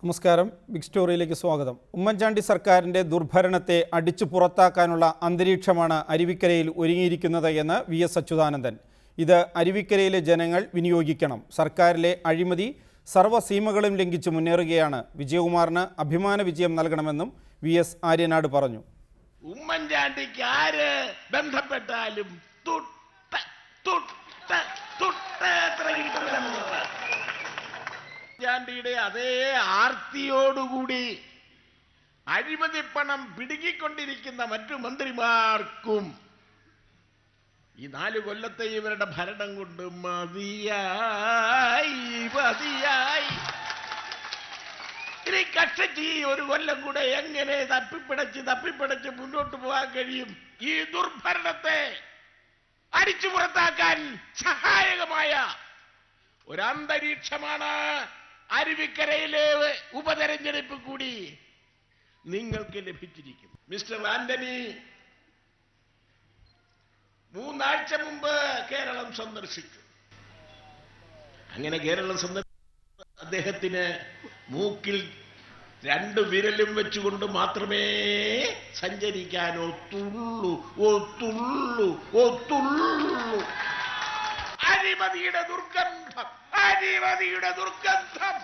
നമസ്കാരം. ബിഗ് സ്റ്റോറിയിലേക്ക് സ്വാഗതം. ഉമ്മൻചാണ്ടി സർക്കാരിൻ്റെ ദുർഭരണത്തെ അടിച്ചു പുറത്താക്കാനുള്ള അന്തരീക്ഷമാണ് അരുവിക്കരയിൽ ഒരുങ്ങിയിരിക്കുന്നത് എന്ന് VS അച്യുതാനന്ദൻ. ഇത് അരുവിക്കരയിലെ ജനങ്ങൾ വിനിയോഗിക്കണം. സർക്കാരിലെ അഴിമതി സർവ്വസീമകളും ലംഘിച്ച് മുന്നേറുകയാണ്. വിജയകുമാറിന് അഭിമാന വിജയം നൽകണമെന്നും VS ആര്യനാട് പറഞ്ഞു. ഉമ്മൻചാണ്ടിക്ക് ആര് ബന്ധപ്പെട്ടാലും ഉമ്മൻചാണ്ടിയുടെ അതേ ആർത്തിയോടുകൂടി അഴിമതി പണം പിടുങ്ങിക്കൊണ്ടിരിക്കുന്ന മറ്റു മന്ത്രിമാർക്കും ഈ 4 കൊല്ലത്തെ ഇവരുടെ ഭരണം കൊണ്ട് മതിയായി. ഇനി കക്ഷി 1 കൊല്ലം കൂടെ എങ്ങനെ തപ്പിപ്പിടച്ച് മുന്നോട്ട് പോകാൻ കഴിയും? ഈ ദുർഭരണത്തെ അടിച്ചു പുറത്താക്കാൻ സഹായകമായ ഒരന്തരീക്ഷമാണ് അരുവിക്കരയിലെ ഉപതെരഞ്ഞെടുപ്പ് കൂടി നിങ്ങൾക്ക് ലഭിച്ചിരിക്കും. മിസ്റ്റർ ആന്റണി 3 ആഴ്ച മുമ്പ് കേരളം സന്ദർശിച്ചു. അങ്ങനെ കേരളം അദ്ദേഹത്തിന് മൂക്കിൽ 2 വിരലും വെച്ചുകൊണ്ട് മാത്രമേ സഞ്ചരിക്കാൻ ഒത്തുള്ളൂ. അഴിമതിയുടെ ദുർഗന്ധം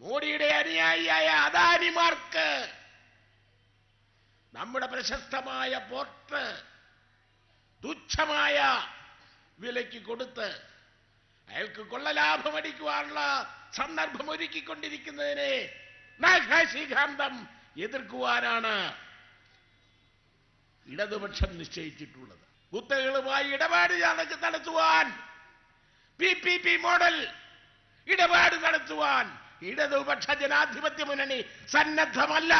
മോഡിയുടെ അനുയായിയായ അദാനിമാർക്ക് നമ്മുടെ പ്രശസ്തമായ പോർട്ട് തുച്ഛമായ വിലയ്ക്ക് കൊടുത്ത് അയാൾക്ക് കൊള്ളലാഭം അടിക്കുവാനുള്ള സന്ദർഭം ഒരുക്കിക്കൊണ്ടിരിക്കുന്നതിനെ നാഗാശിഖാന്തം എതിർക്കുവാനാണ് ഇടതുപക്ഷം നിശ്ചയിച്ചിട്ടുള്ളത്. കുത്തകളുമായി ഇടപാട് നടത്തുവാൻ PPP മോഡൽ ഇടപാട് നടത്തുവാൻ ഇടതുപക്ഷ ജനാധിപത്യ മുന്നണി സന്നദ്ധമല്ല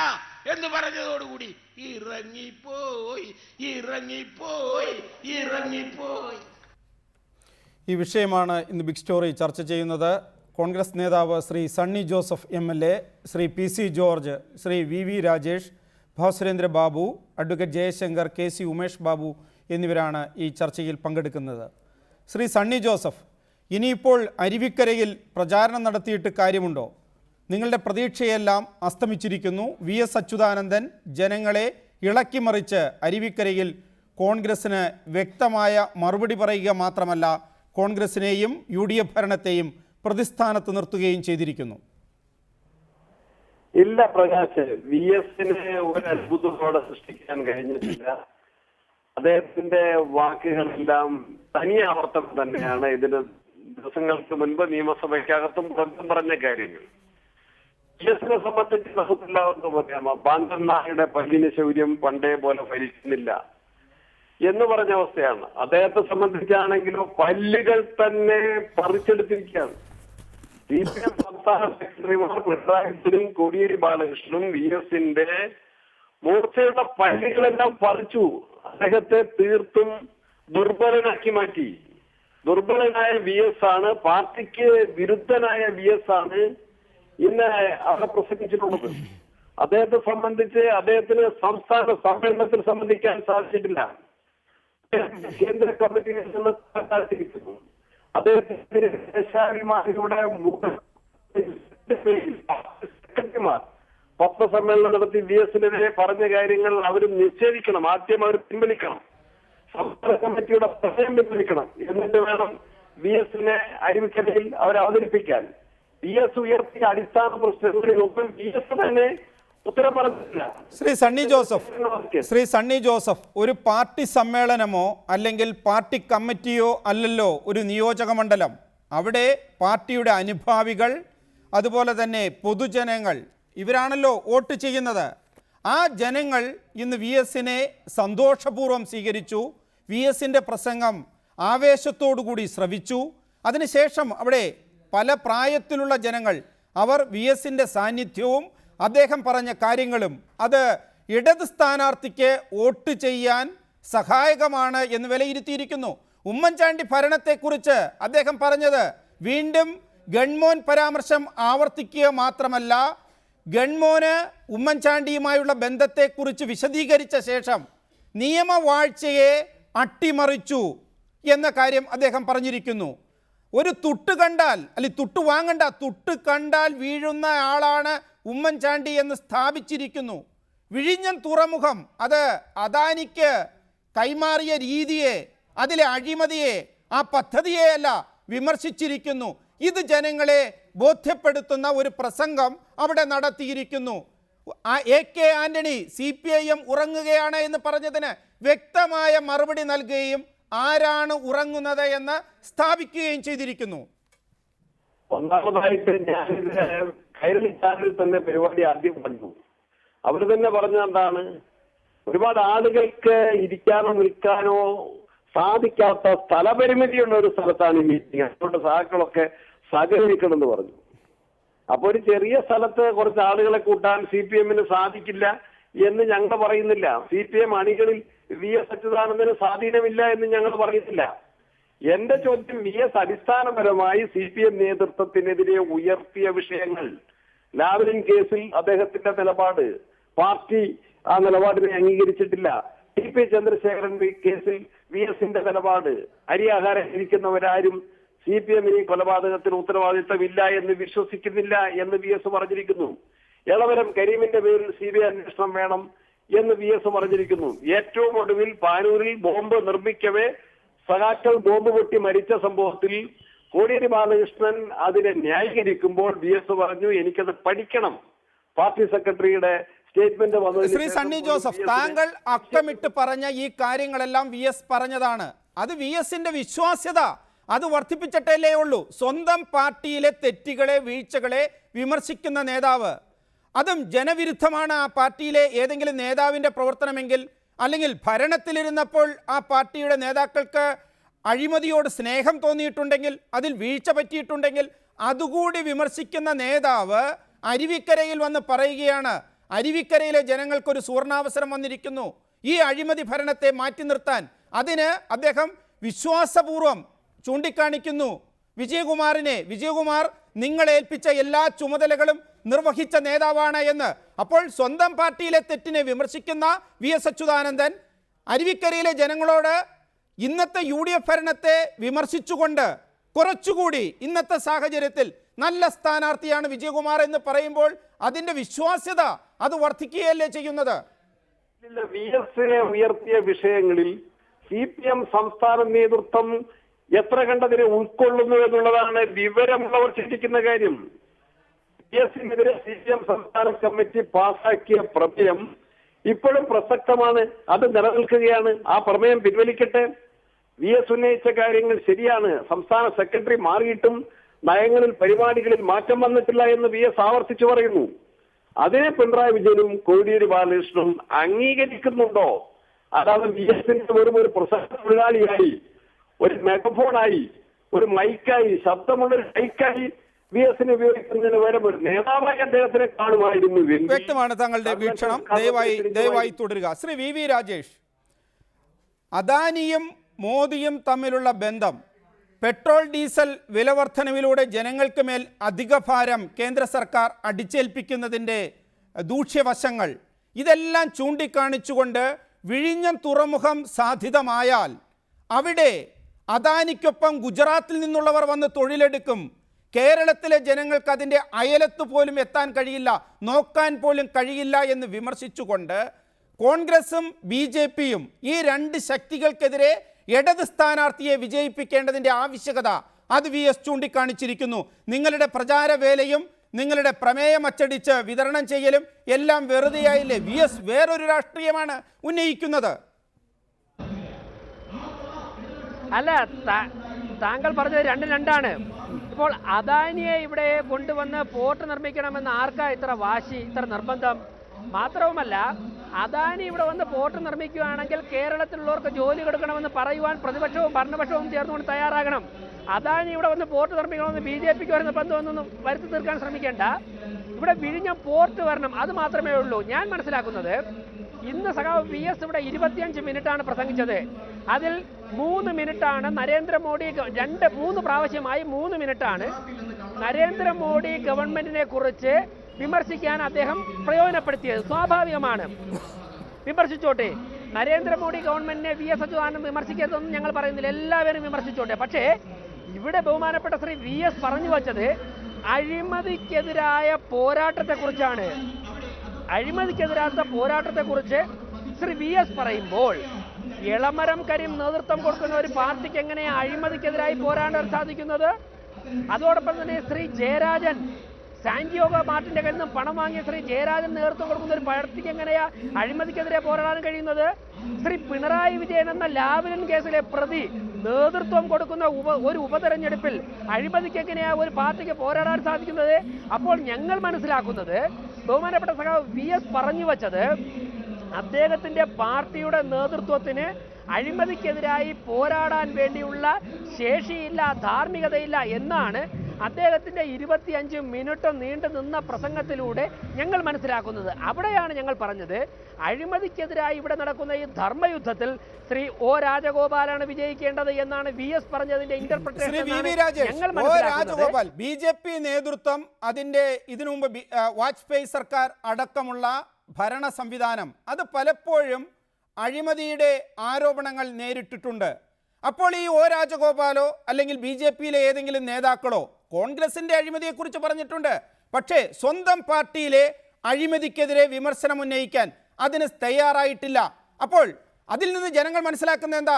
എന്ന് പറഞ്ഞതോടുകൂടി ഇറങ്ങിപ്പോയി. ഈ വിഷയമാണ് ഇന്ന് ബിഗ് സ്റ്റോറി ചർച്ച ചെയ്യുന്നത്. കോൺഗ്രസ് നേതാവ് Shri Sunny Joseph MLA, Shri PC George, Shri VV Rajesh, Bhasurendra Babu, advocate Jaishankar, KC Umesh Babu എന്നിവരാണ് ഈ ചർച്ചയിൽ പങ്കെടുക്കുന്നത്. ശ്രീ സണ്ണി ജോസഫ്, ഇനിയിപ്പോൾ അരുവിക്കരയിൽ പ്രചാരണം നടത്തിയിട്ട് കാര്യമുണ്ടോ? നിങ്ങളുടെ പ്രതീക്ഷയെല്ലാം അസ്തമിച്ചിരിക്കുന്നു. VS അച്യുതാനന്ദൻ ജനങ്ങളെ ഇളക്കിമറിച്ച് അരുവിക്കരയിൽ കോൺഗ്രസിന് വ്യക്തമായ മറുപടി പറയുക മാത്രമല്ല, കോൺഗ്രസിനെയും UDF ഭരണത്തെയും പ്രതിസ്ഥാനത്ത് നിർത്തുകയും ചെയ്തിരിക്കുന്നു. ഇല്ല പ്രകാശ്, VSന് ഒരു അത്ഭുതത്തോടെ സൃഷ്ടിക്കാൻ കഴിഞ്ഞിട്ടില്ല. അദ്ദേഹത്തിന്റെ വാക്കുകളെല്ലാം തനിയെ ആവർത്തനം തന്നെയാണ്. ഇതിന് ദിവസങ്ങൾക്ക് മുൻപ് നിയമസഭയ്ക്കകത്തും പുറത്തും പറഞ്ഞ കാര്യങ്ങൾ. VSനെ സംബന്ധിച്ച് നമുക്കെല്ലാവർക്കും പറയാമോ, പാന്തനായുടെ പല്ലിന് ശൗര്യം പണ്ടേ പോലെ ഭരിക്കുന്നില്ല എന്ന് പറഞ്ഞ അവസ്ഥയാണ്. അദ്ദേഹത്തെ സംബന്ധിച്ചാണെങ്കിലോ പല്ലുകൾ തന്നെ പറിച്ചെടുത്തിരിക്കുകയാണ്. CPM സംസ്ഥാന സെക്രട്ടറിമാർ പിണറായി വിജയനും കോടിയേരി ബാലകൃഷ്ണനും VSന്റെ മൂർച്ചയുള്ള പല്ലുകളെല്ലാം പറിച്ചു. അദ്ദേഹത്തെ തീർത്തും ദുർബലനാക്കി മാറ്റി. ദുർബലനായ VS ആണ്, പാർട്ടിക്ക് വിരുദ്ധനായ VS ആണ് ഇന്ന് അവിടെ പ്രസംഗിച്ചിട്ടുള്ളത്. അദ്ദേഹത്തെ സംബന്ധിച്ച് അദ്ദേഹത്തിന് സംസ്ഥാന സമ്മേളനത്തിൽ സംബന്ധിക്കാൻ സാധിച്ചിട്ടില്ല. കേന്ദ്ര കമ്മിറ്റിയിൽ നിന്ന് കാത്തിരിക്കുന്നു. അദ്ദേഹത്തിന്റെ ദേശാഭിമാനിയുടെ സെക്രട്ടറിമാർ പത്രസമ്മേളനം നടത്തി VSനെതിരെ പറഞ്ഞ കാര്യങ്ങൾ അവർ നിഷേധിക്കണം. ആദ്യം അവർ പിൻവലിക്കണം. സംസ്ഥാന കമ്മിറ്റിയുടെ പ്രമേയം പിൻവലിക്കണം. എന്നിട്ട് വേണം VSനെ അരുവിക്കരയിൽ അവർ അവതരിപ്പിക്കാൻ. VS ഉയർത്തിയ അടിസ്ഥാന പ്രശ്നങ്ങളിലൊന്നും VS തന്നെ ഉത്തരം പറഞ്ഞിട്ടില്ല. ശ്രീ സണ്ണി ജോസഫ്, ഒരു പാർട്ടി സമ്മേളനമോ അല്ലെങ്കിൽ പാർട്ടി കമ്മിറ്റിയോ അല്ലല്ലോ ഒരു നിയോജക മണ്ഡലം. അവിടെ പാർട്ടിയുടെ അനുഭാവികൾ, അതുപോലെ തന്നെ പൊതുജനങ്ങൾ, ഇവരാണല്ലോ വോട്ട് ചെയ്യുന്നത്. ആ ജനങ്ങൾ ഇന്ന് VSനെ സന്തോഷപൂർവ്വം സ്വീകരിച്ചു. VSന്റെ പ്രസംഗം ആവേശത്തോടുകൂടി ശ്രവിച്ചു. അതിനുശേഷം അവിടെ പല പ്രായത്തിലുള്ള ജനങ്ങൾ, അവർ VSന്റെ സാന്നിധ്യവും അദ്ദേഹം പറഞ്ഞ കാര്യങ്ങളും അത് ഇടത് സ്ഥാനാർത്ഥിക്ക് വോട്ട് ചെയ്യാൻ സഹായകമാണ് എന്ന് വിലയിരുത്തിയിരിക്കുന്നു. ഉമ്മൻചാണ്ടി ഭരണത്തെക്കുറിച്ച് അദ്ദേഹം പറഞ്ഞത് വീണ്ടും ഗൺമോൻ പരാമർശം ആവർത്തിക്കുക മാത്രമല്ല, ഗൺമോന് ഉമ്മൻചാണ്ടിയുമായുള്ള ബന്ധത്തെക്കുറിച്ച് വിശദീകരിച്ച ശേഷം നിയമവാഴ്ചയെ അട്ടിമറിച്ചു എന്ന കാര്യം അദ്ദേഹം പറഞ്ഞിരിക്കുന്നു. ഒരു തുട്ട് കണ്ടാൽ, അല്ലെങ്കിൽ തുട്ട് വാങ്ങണ്ട, തുട്ട് കണ്ടാൽ വീഴുന്ന ആളാണ് ഉമ്മൻചാണ്ടി എന്ന് സ്ഥാപിച്ചിരിക്കുന്നു. വിഴിഞ്ഞം തുറമുഖം അത് അദാനിക്ക് കൈമാറിയ രീതിയെ, അതിലെ അഴിമതിയെ, ആ പദ്ധതിയെയല്ല വിമർശിച്ചിരിക്കുന്നു. ഇത് ജനങ്ങളെ ബോധ്യപ്പെടുത്തുന്ന ഒരു പ്രസംഗം അവിടെ നടത്തിയിരിക്കുന്നു. AK ആന്റണി CPIM ഉറങ്ങുകയാണ് എന്ന് പറഞ്ഞതിന് വ്യക്തമായ മറുപടി നൽകുകയും ആരാണ് ഉറങ്ങുന്നത് എന്ന് സ്ഥാപിക്കുകയും ചെയ്തിരിക്കുന്നു. ഒന്നാമതായിട്ട് ഞാൻ കൈരളി ചാനലിൽ തന്നെ പരിപാടി ആദ്യം കണ്ടു. അവർ തന്നെ പറഞ്ഞെന്താണ്, ഒരുപാട് ആളുകൾക്ക് ഇരിക്കാനോ നിൽക്കാനോ സാധിക്കാത്ത സ്ഥലപരിമിതിയുള്ള ഒരു സ്ഥലത്താണ് ഈ മീറ്റിംഗ്, അതുകൊണ്ട് സഹാക്കളൊക്കെ സഹകരിക്കണം എന്ന് പറഞ്ഞു. അപ്പൊ ഒരു ചെറിയ സ്ഥലത്ത് കുറച്ച് ആളുകളെ കൂട്ടാൻ CPM സാധിക്കില്ല എന്ന് ഞങ്ങൾ പറയുന്നില്ല. CPM അണികളിൽ VS അച്യുതാനന്ദന് സ്വാധീനമില്ല എന്ന് ഞങ്ങൾ പറയുന്നില്ല. എന്റെ ചോദ്യം, VS അടിസ്ഥാനപരമായി CPM നേതൃത്വത്തിനെതിരെ ഉയർത്തിയ വിഷയങ്ങൾ, ലാവ്ലിൻ കേസിൽ അദ്ദേഹത്തിന്റെ നിലപാട്, പാർട്ടി ആ നിലപാടിനെ അംഗീകരിച്ചിട്ടില്ല. TP ചന്ദ്രശേഖരൻ കേസിൽ VSന്റെ നിലപാട്, അരിയാഹാരം ഇരിക്കുന്നവരാരും CPM കൊലപാതകത്തിന് ഉത്തരവാദിത്തമില്ല എന്ന് വിശ്വസിക്കുന്നില്ല എന്ന് VS പറഞ്ഞിരിക്കുന്നു. എളവരം കരീമിന്റെ പേരിൽ CBI അന്വേഷണം വേണം എന്ന് VS പറഞ്ഞിരിക്കുന്നു. ഏറ്റവും ഒടുവിൽ പാനൂരിൽ ബോംബ് നിർമ്മിക്കവേ സഖാക്കൾ ബോംബ് പൊട്ടി മരിച്ച സംഭവത്തിൽ കോടിയേരി ബാലകൃഷ്ണൻ അതിനെ ന്യായീകരിക്കുമ്പോൾ VS പറഞ്ഞു എനിക്കത് പഠിക്കണം. പാർട്ടി സെക്രട്ടറിയുടെ സ്റ്റേറ്റ്മെന്റ് വന്നത്. ശ്രീ സണ്ണി ജോസഫ്, താങ്കൾ അക്കമിട്ട് പറഞ്ഞ ഈ കാര്യങ്ങളെല്ലാം VS പറഞ്ഞതാണ്. അത് VSന്റെ വിശ്വാസ്യത അത് വർദ്ധിപ്പിച്ചിട്ടല്ലേ ഉള്ളൂ. സ്വന്തം പാർട്ടിയിലെ തെറ്റുകളെ, വീഴ്ചകളെ വിമർശിക്കുന്ന നേതാവ്, അതും ജനവിരുദ്ധമാണ് ആ പാർട്ടിയിലെ ഏതെങ്കിലും നേതാവിൻ്റെ പ്രവർത്തനമെങ്കിൽ, അല്ലെങ്കിൽ ഭരണത്തിലിരുന്നപ്പോൾ ആ പാർട്ടിയുടെ നേതാക്കൾക്ക് അഴിമതിയോട് സ്നേഹം തോന്നിയിട്ടുണ്ടെങ്കിൽ, അതിൽ വീഴ്ച പറ്റിയിട്ടുണ്ടെങ്കിൽ, അതുകൂടി വിമർശിക്കുന്ന നേതാവ് അരുവിക്കരയിൽ വന്ന് പറയുകയാണ്, അരുവിക്കരയിലെ ജനങ്ങൾക്കൊരു സുവർണാവസരം വന്നിരിക്കുന്നു ഈ അഴിമതി ഭരണത്തെ മാറ്റി നിർത്താൻ. അതിന് അദ്ദേഹം വിശ്വാസപൂർവം ചൂണ്ടിക്കാണിക്കുന്നു വിജയകുമാറിനെ. വിജയകുമാർ നിങ്ങളേൽപ്പിച്ച എല്ലാ ചുമതലകളും നിർവഹിച്ച നേതാവാണ് എന്ന്. അപ്പോൾ സ്വന്തം പാർട്ടിയിലെ തെറ്റിനെ വിമർശിക്കുന്ന VS അച്യുതാനന്ദൻ അരുവിക്കരയിലെ ജനങ്ങളോട് ഇന്നത്തെ UDF ഭരണത്തെ വിമർശിച്ചുകൊണ്ട് കുറച്ചുകൂടി ഇന്നത്തെ സാഹചര്യത്തിൽ നല്ല സ്ഥാനാർത്ഥിയാണ് വിജയകുമാർ എന്ന് പറയുമ്പോൾ അതിൻ്റെ വിശ്വാസ്യത അത് വർദ്ധിക്കുകയല്ലേ ചെയ്യുന്നത്? VSനെ ഉയർത്തിയ വിഷയങ്ങളിൽ CPM സംസ്ഥാന നേതൃത്വം എത്ര കണ്ടതിനെ ഉൾക്കൊള്ളുന്നു എന്നുള്ളതാണ് വിവരമുള്ളവർ ചിന്തിക്കുന്ന കാര്യം. VSനെതിരെ CPM സംസ്ഥാന കമ്മിറ്റി പാസാക്കിയ പ്രമേയം ഇപ്പോഴും പ്രസക്തമാണ്, അത് നിലനിൽക്കുകയാണ്. ആ പ്രമേയം പിൻവലിക്കട്ടെ. VS ഉന്നയിച്ച കാര്യങ്ങൾ ശരിയാണ്. സംസ്ഥാന സെക്രട്ടറി മാറിയിട്ടും നയങ്ങളിൽ, പരിപാടികളിൽ മാറ്റം വന്നിട്ടില്ല എന്ന് VS ആവർത്തിച്ചു പറയുന്നു. അതിനെ പിണറായി വിജയനും കോടിയേരി ബാലകൃഷ്ണനും അംഗീകരിക്കുന്നുണ്ടോ? അല്ലാതെ VSന്റെ വെറും ഒരു പ്രസക്ത തൊഴിലാളിയായി, ഒരു മെഗഫോണായി, ഒരു മൈക്കായി, ശബ്ദമുള്ളൊരു മൈക്കായി VSനെ ഉപയോഗിക്കുന്നതിന് പകരം ഒരു നേതാവായി അദ്ദേഹത്തിനെ കാണുമായിരുന്നു. വ്യക്തമാണ് താങ്കളുടെ വീക്ഷണം. ദയവായി തുടരുക. ശ്രീ VV രാജേഷ്, അദാനിയും മോദിയും തമ്മിലുള്ള ബന്ധം, പെട്രോൾ ഡീസൽ വിലവർദ്ധനവിലൂടെ ജനങ്ങൾക്ക് മേൽ അധിക ഭാരം കേന്ദ്ര സർക്കാർ അടിച്ചേൽപ്പിക്കുന്നതിൻ്റെ ദൂഷ്യവശങ്ങൾ, ഇതെല്ലാം ചൂണ്ടിക്കാണിച്ചുകൊണ്ട് വിഴിഞ്ഞം തുറമുഖം സാധ്യതമായാൽ അവിടെ അദാനിക്കൊപ്പം ഗുജറാത്തിൽ നിന്നുള്ളവർ വന്ന് തൊഴിലെടുക്കും. കേരളത്തിലെ ജനങ്ങൾക്ക് അതിൻ്റെ അയലത്ത് പോലും എത്താൻ കഴിയില്ല, നോക്കാൻ പോലും കഴിയില്ല എന്ന് വിമർശിച്ചുകൊണ്ട് കോൺഗ്രസും BJPയും ഈ രണ്ട് ശക്തികൾക്കെതിരെ ഇടത് സ്ഥാനാർത്ഥിയെ വിജയിപ്പിക്കേണ്ടതിൻ്റെ ആവശ്യകത അത് VS ചൂണ്ടിക്കാണിച്ചിരിക്കുന്നു. നിങ്ങളുടെ പ്രചാരവേലയും നിങ്ങളുടെ പ്രമേയം അച്ചടിച്ച് വിതരണം ചെയ്യലും എല്ലാം വെറുതെയായില്ലേ? VS വേറൊരു രാഷ്ട്രീയമാണ് ഉന്നയിക്കുന്നത്. അല്ല, താങ്കൾ പറഞ്ഞത് രണ്ടാണ്. ഇപ്പോൾ അദാനിയെ ഇവിടെ കൊണ്ടുവന്ന് പോർട്ട് നിർമ്മിക്കണമെന്ന് ആർക്കാ ഇത്ര വാശി, ഇത്ര നിർബന്ധം? മാത്രവുമല്ല, അദാനി ഇവിടെ വന്ന് പോർട്ട് നിർമ്മിക്കുകയാണെങ്കിൽ കേരളത്തിലുള്ളവർക്ക് ജോലി കൊടുക്കണമെന്ന് പറയുവാൻ പ്രതിപക്ഷവും ഭരണപക്ഷവും ചേർന്നുകൊണ്ട് തയ്യാറാകണം. അദാനി ഇവിടെ വന്ന് പോർട്ട് നിർമ്മിക്കണമെന്ന് BJPക്ക് വരുന്ന ബന്ധമൊന്നും വരുത്തി തീർക്കാൻ ശ്രമിക്കേണ്ട. ഇവിടെ വിഴിഞ്ഞം പോർട്ട് വരണം, അത് മാത്രമേ ഉള്ളൂ. ഞാൻ മനസ്സിലാക്കുന്നത് ഇന്ന് സഖാവ് VS ഇവിടെ 25 മിനിറ്റാണ് പ്രസംഗിച്ചത്. അതിൽ 3 മിനിറ്റാണ് നരേന്ദ്രമോദി, 3 പ്രാവശ്യമായി 3 മിനിറ്റാണ് നരേന്ദ്രമോദി ഗവൺമെന്റിനെ കുറിച്ച് വിമർശിക്കാൻ അദ്ദേഹം പ്രയോജനപ്പെടുത്തിയത്. സ്വാഭാവികമാണ്, വിമർശിച്ചോട്ടെ. നരേന്ദ്രമോദി ഗവൺമെന്റിനെ VS അച്യുതാനന്ദൻ വിമർശിക്കരുതെന്നും ഞങ്ങൾ പറയുന്നില്ല, എല്ലാവരും വിമർശിച്ചോട്ടെ. പക്ഷേ ഇവിടെ ബഹുമാനപ്പെട്ട ശ്രീ VS പറഞ്ഞു വച്ചത് അഴിമതിക്കെതിരായ പോരാട്ടത്തെക്കുറിച്ചാണ്. അഴിമതിക്കെതിരായ പോരാട്ടത്തെക്കുറിച്ച് ശ്രീ വി എസ് പറയുമ്പോൾ എളമരം കരീം നേതൃത്വം കൊടുക്കുന്ന ഒരു പാർട്ടിക്ക് എങ്ങനെയാണ് അഴിമതിക്കെതിരായി പോരാടാൻ സാധിക്കുന്നത്? അതോടൊപ്പം തന്നെ ശ്രീ ജയരാജൻ, സാന്റിയാഗോ മാർട്ടിന്റെ കയ്യിൽ നിന്നും പണം വാങ്ങിയ ശ്രീ ജയരാജൻ നേതൃത്വം കൊടുക്കുന്ന ഒരു പാർട്ടിക്ക് എങ്ങനെയാ അഴിമതിക്കെതിരെ പോരാടാൻ കഴിയുന്നത്? ശ്രീ പിണറായി വിജയൻ എന്ന ലാവ്ലിൻ കേസിലെ പ്രതി നേതൃത്വം കൊടുക്കുന്ന ഒരു ഉപതെരഞ്ഞെടുപ്പിൽ അഴിമതിക്ക് എങ്ങനെയാ ഒരു പാർട്ടിക്ക് പോരാടാൻ സാധിക്കുന്നത്? അപ്പോൾ ഞങ്ങൾ മനസ്സിലാക്കുന്നത് ബഹുമാനപ്പെട്ട സഖാവ് വി എസ് പറഞ്ഞു വച്ചത് അദ്ദേഹത്തിന്റെ പാർട്ടിയുടെ നേതൃത്വത്തിന് അഴിമതിക്കെതിരായി പോരാടാൻ വേണ്ടിയുള്ള ശേഷിയില്ല, ധാർമ്മികതയില്ല എന്നാണ് അദ്ദേഹത്തിന്റെ 25 മിനിറ്റ് നീണ്ടു നിന്ന പ്രസംഗത്തിലൂടെ ഞങ്ങൾ മനസ്സിലാക്കുന്നത്. അവിടെയാണ് ഞങ്ങൾ പറഞ്ഞത് അഴിമതിക്കെതിരായി ഇവിടെ നടക്കുന്ന ഈ ധർമ്മയുദ്ധത്തിൽ ശ്രീ ഒ രാജഗോപാലാണ് വിജയിക്കേണ്ടത് എന്നാണ് വി എസ് പറഞ്ഞതിന്റെ ഇന്റർപ്രിട്ടേഷൻ. ബി ജെ പി നേതൃത്വം അതിന്റെ ഇതിനു മുമ്പ് വാജ്പേയി സർക്കാർ അടക്കമുള്ള ഭരണ സംവിധാനം അത് പലപ്പോഴും അഴിമതിയുടെ ആരോപണങ്ങൾ നേരിട്ടിട്ടുണ്ട്. അപ്പോൾ ഈ ഒ രാജഗോപാലോ അല്ലെങ്കിൽ ബി ജെ പിയിലെ ഏതെങ്കിലും നേതാക്കളോ കോൺഗ്രസിന്റെ അഴിമതിയെക്കുറിച്ച് പറഞ്ഞിട്ടുണ്ട്. പക്ഷേ സ്വന്തം പാർട്ടിയിലെ അഴിമതിക്കെതിരെ വിമർശനം ഉന്നയിക്കാൻ അതിന് തയ്യാറായിട്ടില്ല. അപ്പോൾ അതിൽ നിന്ന് ജനങ്ങൾ മനസ്സിലാക്കുന്നത് എന്താ?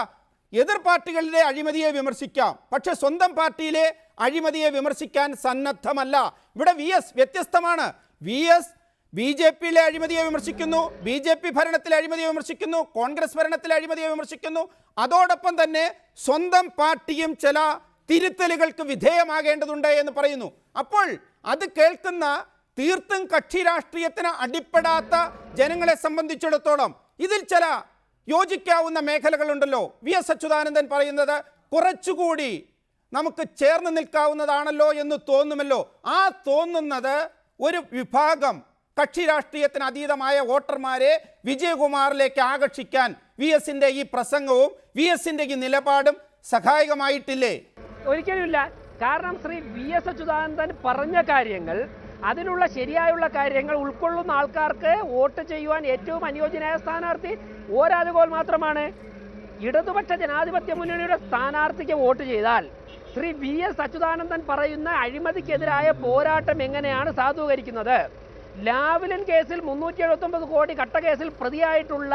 എതിർ പാർട്ടികളിലെ അഴിമതിയെ വിമർശിക്കാം, പക്ഷെ സ്വന്തം പാർട്ടിയിലെ അഴിമതിയെ വിമർശിക്കാൻ സന്നദ്ധമല്ല. ഇവിടെ വി എസ് വ്യത്യസ്തമാണ്. വി എസ് ബി ജെ പിയിലെ അഴിമതിയെ വിമർശിക്കുന്നു, ബി ജെ പി ഭരണത്തിലെ അഴിമതിയെ വിമർശിക്കുന്നു, കോൺഗ്രസ് ഭരണത്തിലെ അഴിമതിയെ വിമർശിക്കുന്നു. അതോടൊപ്പം തന്നെ സ്വന്തം പാർട്ടിയും ചില തിരുത്തലുകൾക്ക് വിധേയമാകേണ്ടതുണ്ട് എന്ന് പറയുന്നു. അപ്പോൾ അത് കേൾക്കുന്ന തീർത്തും കക്ഷി രാഷ്ട്രീയത്തിന് അടിപ്പെടാത്ത ജനങ്ങളെ സംബന്ധിച്ചിടത്തോളം ഇതിൽ ചില യോജിക്കാവുന്ന മേഖലകളുണ്ടല്ലോ. വി എസ് അച്യുതാനന്ദൻ പറയുന്നത് കുറച്ചുകൂടി നമുക്ക് ചേർന്ന് നിൽക്കാവുന്നതാണല്ലോ എന്ന് തോന്നുമല്ലോ. ആ തോന്നുന്നത് ഒരു വിഭാഗം കക്ഷി രാഷ്ട്രീയത്തിന് അതീതമായ വോട്ടർമാരെ വിജയകുമാറിലേക്ക് ആകർഷിക്കാൻ വി എസിന്റെ ഈ പ്രസംഗവും വി എസിന്റെ ഈ നിലപാടും സഹായകമായിട്ടില്ലേ? ഒരിക്കലുമില്ല. കാരണം ശ്രീ വി എസ് അച്യുതാനന്ദൻ പറഞ്ഞ കാര്യങ്ങൾ, അതിനുള്ള ശരിയായുള്ള കാര്യങ്ങൾ ഉൾക്കൊള്ളുന്ന ആൾക്കാർക്ക് വോട്ട് ചെയ്യുവാൻ ഏറ്റവും അനുയോജ്യനായ സ്ഥാനാർത്ഥി ഒ രാജഗോപാൽ മാത്രമാണ്. ഇടതുപക്ഷ ജനാധിപത്യ മുന്നണിയുടെ സ്ഥാനാർത്ഥിക്ക് വോട്ട് ചെയ്താൽ ശ്രീ വി എസ് അച്യുതാനന്ദൻ പറയുന്ന അഴിമതിക്കെതിരായ പോരാട്ടം എങ്ങനെയാണ് സാധൂകരിക്കുന്നത്? ലാവ്ലിൻ കേസിൽ 379 കോടി കട്ടക്കേസിൽ പ്രതിയായിട്ടുള്ള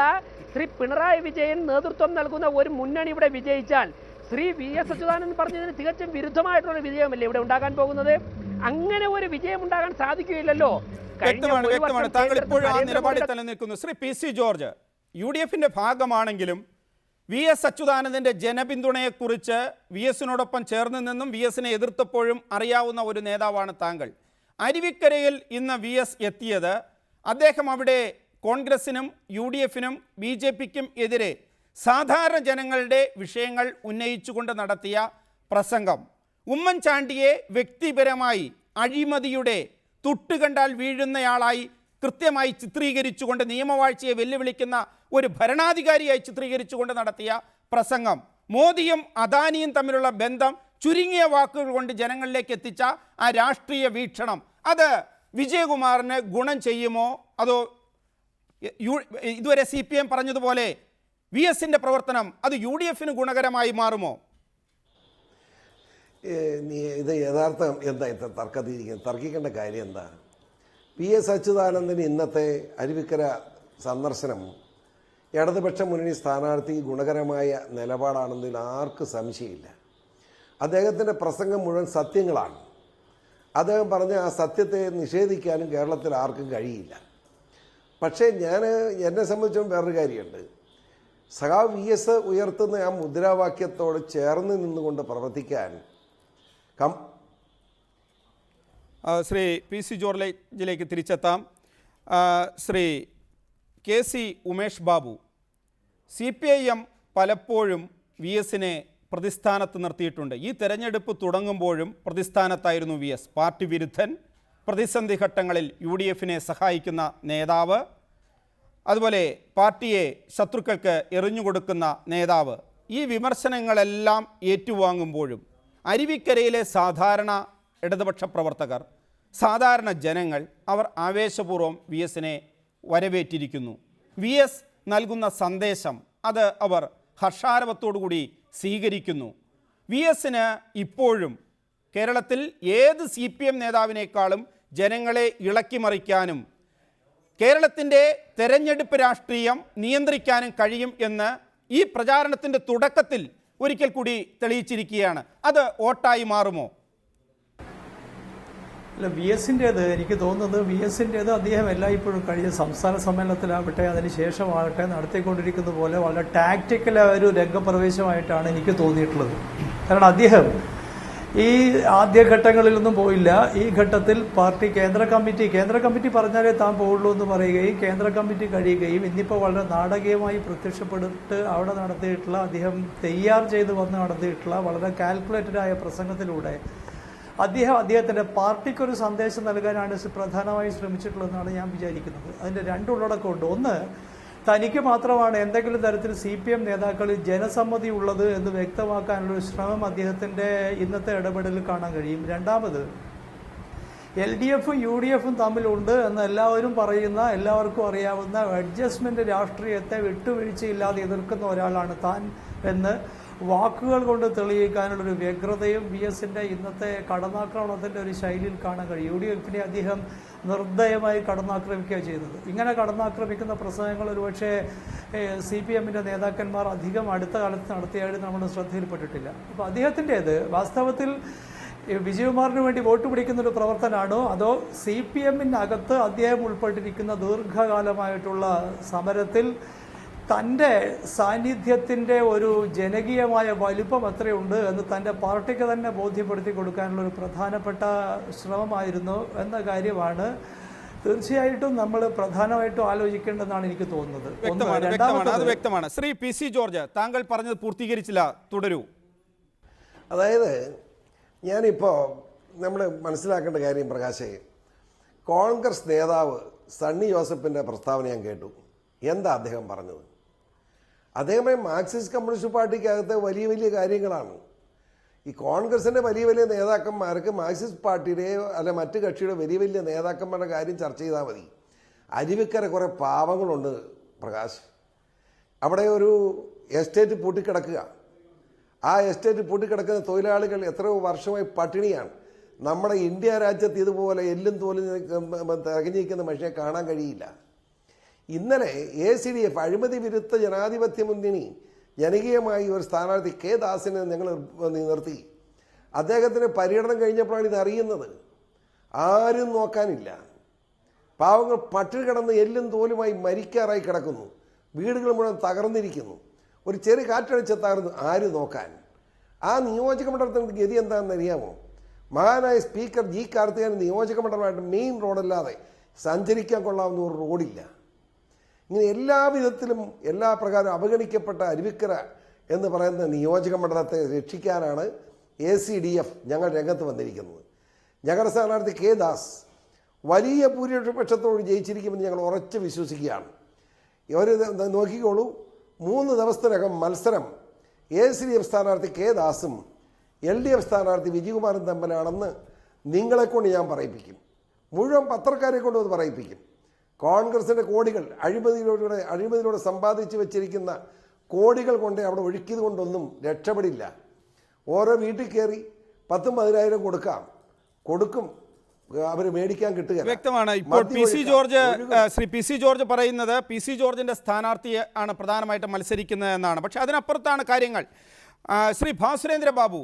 ശ്രീ പിണറായി വിജയൻ നേതൃത്വം നൽകുന്ന ഒരു മുന്നണി ഇവിടെ വിജയിച്ചാൽ ശ്രീ വി എസ് അച്യുതാനന്ദൻ പറഞ്ഞതിന് തികച്ചും വിരുദ്ധമായിട്ടുള്ള വിജയമല്ലേ ഇവിടെ ഉണ്ടാകാൻ പോകുന്നത്? അങ്ങനെ ഒരു വിജയം ഉണ്ടാകാൻ സാധിക്കുകയില്ലല്ലോ. താങ്കൾ ഇപ്പോഴും ആ നിലപാടിൽ തന്നെ നിൽക്കുന്നു. Shri P C George U D എഫിന്റെ ഭാഗമാണെങ്കിലും വി എസ് അച്യുതാനന്ദന്റെ ജനപിന്തുണയെക്കുറിച്ച് വി എസിനോടൊപ്പം ചേർന്ന് നിന്നും വി എസിനെ എതിർത്തപ്പോഴും അറിയാവുന്ന ഒരു നേതാവാണ് താങ്കൾ. അരുവിക്കരയിൽ ഇന്ന് വി എസ് എത്തിയത് അദ്ദേഹം അവിടെ കോൺഗ്രസിനും യു ഡി എഫിനും ബി ജെ പിക്കും എതിരെ സാധാരണ ജനങ്ങളുടെ വിഷയങ്ങൾ ഉന്നയിച്ചുകൊണ്ട് നടത്തിയ പ്രസംഗം ഉമ്മൻചാണ്ടിയെ വ്യക്തിപരമായി അഴിമതിയുടെ തൊട്ടുകണ്ടാൽ വീഴുന്നയാളായി കൃത്യമായി ചിത്രീകരിച്ചുകൊണ്ട് നിയമവാഴ്ചയെ വെല്ലുവിളിക്കുന്ന ഒരു ഭരണാധികാരിയായി ചിത്രീകരിച്ചുകൊണ്ട് നടത്തിയ പ്രസംഗം, മോദിയും അദാനിയും തമ്മിലുള്ള ബന്ധം ചുരുങ്ങിയ വാക്കുകൾ കൊണ്ട് ജനങ്ങളിലേക്ക് എത്തിച്ച ആ രാഷ്ട്രീയ വീക്ഷണം അത് വിജയകുമാറിന് ഗുണം ചെയ്യുമോ? അതോ ഇതുവരെ CPM പറഞ്ഞതുപോലെ വി എസിന്റെ പ്രവർത്തനം അത് യു ഡി എഫിന് ഗുണകരമായി മാറുമോ? ഇത് യഥാർത്ഥം എന്താ ഇത്ര തർക്കിക്കേണ്ട കാര്യം എന്താ? വി എസ് അച്യുതാനന്ദന് ഇന്നത്തെ അരുവിക്കര സന്ദർശനം ഇടതുപക്ഷ മുന്നണി സ്ഥാനാർത്ഥി ഗുണകരമായ നിലപാടാണെന്നതിൽ ആർക്കും സംശയമില്ല. അദ്ദേഹത്തിൻ്റെ പ്രസംഗം മുഴുവൻ സത്യങ്ങളാണ്. അദ്ദേഹം പറഞ്ഞ ആ സത്യത്തെ നിഷേധിക്കാനും കേരളത്തിൽ ആർക്കും കഴിയില്ല. പക്ഷേ എന്നെ സംബന്ധിച്ചും വേറൊരു കാര്യമുണ്ട്. സഖാവ് വി എസ് ഉയർത്തുന്ന ആ മുദ്രാവാക്യത്തോട് ചേർന്ന് നിന്നുകൊണ്ട് പ്രവർത്തിക്കാൻ ശ്രീ പി സി ജോർജിലേക്ക് തിരിച്ചെത്താം. ശ്രീ KC ഉമേഷ് ബാബു, CPIM പലപ്പോഴും വി എസിനെ പ്രതിസ്ഥാനത്ത് നിർത്തിയിട്ടുണ്ട്. ഈ തെരഞ്ഞെടുപ്പ് തുടങ്ങുമ്പോഴും പ്രതിസ്ഥാനത്തായിരുന്നു വി എസ്. പാർട്ടി വിരുദ്ധൻ, പ്രതിസന്ധി ഘട്ടങ്ങളിൽ UDFനെ സഹായിക്കുന്ന നേതാവ്, അതുപോലെ പാർട്ടിയെ ശത്രുക്കൾക്ക് എറിഞ്ഞുകൊടുക്കുന്ന നേതാവ്. ഈ വിമർശനങ്ങളെല്ലാം ഏറ്റുവാങ്ങുമ്പോഴും അരുവിക്കരയിലെ സാധാരണ ഇടതുപക്ഷ പ്രവർത്തകർ, സാധാരണ ജനങ്ങൾ അവർ ആവേശപൂർവ്വം വി എസിനെ വരവേറ്റിരിക്കുന്നു. വി എസ് നൽകുന്ന സന്ദേശം അത് അവർ ഹർഷാരവത്തോടുകൂടി സ്വീകരിക്കുന്നു. വി എസിന് ഇപ്പോഴും കേരളത്തിൽ ഏത് CPM നേതാവിനേക്കാളും ജനങ്ങളെ ഇളക്കിമറിക്കാനും കേരളത്തിൻ്റെ തെരഞ്ഞെടുപ്പ് രാഷ്ട്രീയം നിയന്ത്രിക്കാനും കഴിയും എന്ന് ഈ പ്രചാരണത്തിൻ്റെ തുടക്കത്തിൽ ഒരിക്കൽ കൂടി തെളിയിച്ചിരിക്കുകയാണ്. അത് വോട്ടായി മാറുമോ? അല്ല, VS-ൻ്റേത് എനിക്ക് തോന്നുന്നത് VS-ൻ്റേത് അദ്ദേഹം എല്ലായ്പ്പോഴും കഴിഞ്ഞ സംസ്ഥാന സമ്മേളനത്തിലാവട്ടെ അതിന് ശേഷമാകട്ടെ നടത്തിക്കൊണ്ടിരിക്കുന്ന പോലെ വളരെ ടാക്റ്റിക്കലായ ഒരു രംഗപ്രവേശമായിട്ടാണ് എനിക്ക് തോന്നിയിട്ടുള്ളത്. കാരണം അദ്ദേഹം ഈ ആദ്യഘട്ടങ്ങളിലൊന്നും പോയില്ല. ഈ ഘട്ടത്തിൽ പാർട്ടി കേന്ദ്ര കമ്മിറ്റി പറഞ്ഞാലേ താൻ പോകുള്ളൂ എന്ന് പറയുകയും കേന്ദ്ര കമ്മിറ്റി കഴിയുകയും ഇന്നിപ്പോൾ വളരെ നാടകീയമായി പ്രത്യക്ഷപ്പെട്ടിട്ട് അവിടെ നടത്തിയിട്ടുള്ള അദ്ദേഹം തയ്യാർ ചെയ്ത് വന്ന് നടത്തിയിട്ടുള്ള വളരെ കാൽക്കുലേറ്റഡായ പ്രസംഗത്തിലൂടെ അദ്ദേഹത്തിൻ്റെ പാർട്ടിക്കൊരു സന്ദേശം നൽകാനാണ് പ്രധാനമായും ശ്രമിച്ചിട്ടുള്ളതെന്നാണ് ഞാൻ വിചാരിക്കുന്നത്. അതിൻ്റെ രണ്ട് ഉള്ളടക്കമുണ്ട്. ഒന്ന്, തനിക്ക് മാത്രമാണ് എന്തെങ്കിലും തരത്തിൽ CPM നേതാക്കളിൽ ജനസമ്മതി ഉള്ളത് എന്ന് വ്യക്തമാക്കാനുള്ളൊരു ശ്രമം അദ്ദേഹത്തിൻ്റെ ഇന്നത്തെ ഇടപെടലിൽ കാണാൻ കഴിയും. രണ്ടാമത്, LDF-ഉം UDF-ഉം തമ്മിലുണ്ട് എന്ന് എല്ലാവരും പറയുന്ന, എല്ലാവർക്കും അറിയാവുന്ന അഡ്ജസ്റ്റ്മെൻറ്റ് രാഷ്ട്രീയത്തെ വിട്ടുവീഴ്ചയില്ലാതെ എതിർക്കുന്ന ഒരാളാണ് താൻ എന്ന് വാക്കുകൾ കൊണ്ട് തെളിയിക്കാനുള്ളൊരു വ്യഗ്രതയും VS-ൻ്റെ ഇന്നത്തെ കടന്നാക്രമണത്തിൻ്റെ ഒരു ശൈലിയിൽ കാണാൻ കഴിയും. UDF-നെ അദ്ദേഹം നിർദ്ദയമായി കടന്നാക്രമിക്കുക ചെയ്തത്. ഇങ്ങനെ കടന്നാക്രമിക്കുന്ന പ്രസംഗങ്ങൾ ഒരുപക്ഷെ CPM-ൻ്റെ നേതാക്കന്മാർ അധികം അടുത്ത കാലത്ത് നടത്തിയായിട്ട് നമ്മുടെ ശ്രദ്ധയിൽപ്പെട്ടിട്ടില്ല. അപ്പോൾ അദ്ദേഹത്തിൻ്റേത് വാസ്തവത്തിൽ വിജയകുമാറിന് വേണ്ടി വോട്ട് പിടിക്കുന്നൊരു പ്രവർത്തനമാണോ അതോ CPM-നകത്ത് അദ്ദേഹം ഉൾപ്പെട്ടിരിക്കുന്ന ദീർഘകാലമായിട്ടുള്ള സമരത്തിൽ തൻ്റെ സാന്നിധ്യത്തിൻ്റെ ഒരു ജനകീയമായ വലിപ്പം എത്രയുണ്ട് എന്ന് തൻ്റെ പാർട്ടിക്ക് തന്നെ ബോധ്യപ്പെടുത്തി കൊടുക്കാനുള്ള ഒരു പ്രധാനപ്പെട്ട ശ്രമമായിരുന്നു എന്ന കാര്യമാണ് തീർച്ചയായിട്ടും നമ്മൾ പ്രധാനമായിട്ടും ആലോചിക്കേണ്ടതെന്നാണ് എനിക്ക് തോന്നുന്നത്. വ്യക്തമാണ്. ശ്രീ PC ജോർജ്, താങ്കൾ പറഞ്ഞത് പൂർത്തീകരിച്ചില്ല, തുടരൂ. അതായത് ഞാനിപ്പോൾ നമ്മൾ മനസ്സിലാക്കേണ്ട കാര്യം പ്രകാശേ, കോൺഗ്രസ് നേതാവ് സണ്ണി ജോസഫിൻ്റെ പ്രസ്താവന ഞാൻ കേട്ടു. എന്താ അദ്ദേഹം പറഞ്ഞത്? അദ്ദേഹം മാർക്സിസ്റ്റ് കമ്മ്യൂണിസ്റ്റ് പാർട്ടിക്കകത്തെ വലിയ വലിയ കാര്യങ്ങളാണ്. ഈ കോൺഗ്രസിൻ്റെ വലിയ വലിയ നേതാക്കന്മാർക്ക് മാർക്സിസ്റ്റ് പാർട്ടിയുടെയോ അല്ല മറ്റു കക്ഷിയുടെ വലിയ വലിയ നേതാക്കന്മാരുടെ കാര്യം ചർച്ച ചെയ്താൽ മതി. അരുവിക്കര കുറേ പാവങ്ങളുണ്ട് പ്രകാശ്. അവിടെ ഒരു എസ്റ്റേറ്റ് പൂട്ടിക്കിടക്കുക. ആ എസ്റ്റേറ്റ് പൂട്ടിക്കിടക്കുന്ന തൊഴിലാളികൾ എത്രയോ വർഷമായി പട്ടിണിയാണ്. നമ്മുടെ ഇന്ത്യ രാജ്യത്ത് ഇതുപോലെ എല്ലും തോലും തികഞ്ഞിരിക്കുന്ന മനുഷ്യനെ കാണാൻ കഴിയില്ല. ഇന്നലെ ACDF അഴിമതി വിരുദ്ധ ജനാധിപത്യ മുന്നണി ജനകീയമായി ഒരു സ്ഥാനാർത്ഥി K. ദാസിനെ ഞങ്ങൾ നിർത്തി. അദ്ദേഹത്തിന് പര്യടനം കഴിഞ്ഞപ്പോഴാണ് ഇത് അറിയുന്നത്. ആരും നോക്കാനില്ല. പാവങ്ങൾ പട്ടിണി കിടന്ന് എല്ലും തോലുമായി മരിക്കാറായി കിടക്കുന്നു. വീടുകൾ മുഴുവൻ തകർന്നിരിക്കുന്നു. ഒരു ചെറിയ കാറ്റടിച്ച് തകർന്നു. ആര് നോക്കാൻ? ആ നിയോജക മണ്ഡലത്തിൻ്റെ ഗതി എന്താണെന്ന് അറിയാമോ? മഹാനായ സ്പീക്കർ G. കാർത്തികേയൻ നിയോജക മണ്ഡലമായിട്ട് മെയിൻ റോഡല്ലാതെ സഞ്ചരിക്കാൻ കൊള്ളാവുന്ന ഒരു റോഡില്ല. ഇങ്ങനെ എല്ലാ വിധത്തിലും എല്ലാ പ്രകാരം അവഗണിക്കപ്പെട്ട അരുവിക്കര എന്ന് പറയുന്ന നിയോജക മണ്ഡലത്തെ രക്ഷിക്കാനാണ് ACDF ഞങ്ങൾ രംഗത്ത് വന്നിരിക്കുന്നത്. ഞങ്ങളുടെ സ്ഥാനാർത്ഥി K. ദാസ് വലിയ ഭൂരിപക്ഷത്തോട് ജയിച്ചിരിക്കുമെന്ന് ഞങ്ങൾ ഉറച്ച് വിശ്വസിക്കുകയാണ്. ഇവർ നോക്കിക്കോളൂ, 3 ദിവസത്തിനകം മത്സരം ACDF സ്ഥാനാർത്ഥി K. ദാസും LDF സ്ഥാനാർത്ഥി വിജയകുമാറും തമ്മിലാണെന്ന് നിങ്ങളെക്കൊണ്ട് ഞാൻ പറയിപ്പിക്കും. മുഴുവൻ പത്രക്കാരെ കൊണ്ട് അത് പറയിപ്പിക്കും. കോൺഗ്രസിൻ്റെ കോടികൾ അഴിമതിയിലൂടെ സമ്പാദിച്ചു വെച്ചിരിക്കുന്ന കോടികൾ കൊണ്ട് അവിടെ ഒഴുക്കിയത് കൊണ്ടൊന്നും രക്ഷപ്പെടില്ല. ഓരോ വീട്ടിൽ കയറി 10,000-10,000 കൊടുക്കും, അവർ മേടിക്കാൻ കിട്ടുക. വ്യക്തമാണ്. ഇപ്പോൾ ശ്രീ PC ജോർജ് പറയുന്നത് PC ജോർജിൻ്റെ സ്ഥാനാർത്ഥിയെ ആണ് പ്രധാനമായിട്ടും മത്സരിക്കുന്നത് എന്നാണ്. പക്ഷെ അതിനപ്പുറത്താണ് കാര്യങ്ങൾ. ശ്രീ ഭാസുരേന്ദ്ര ബാബു,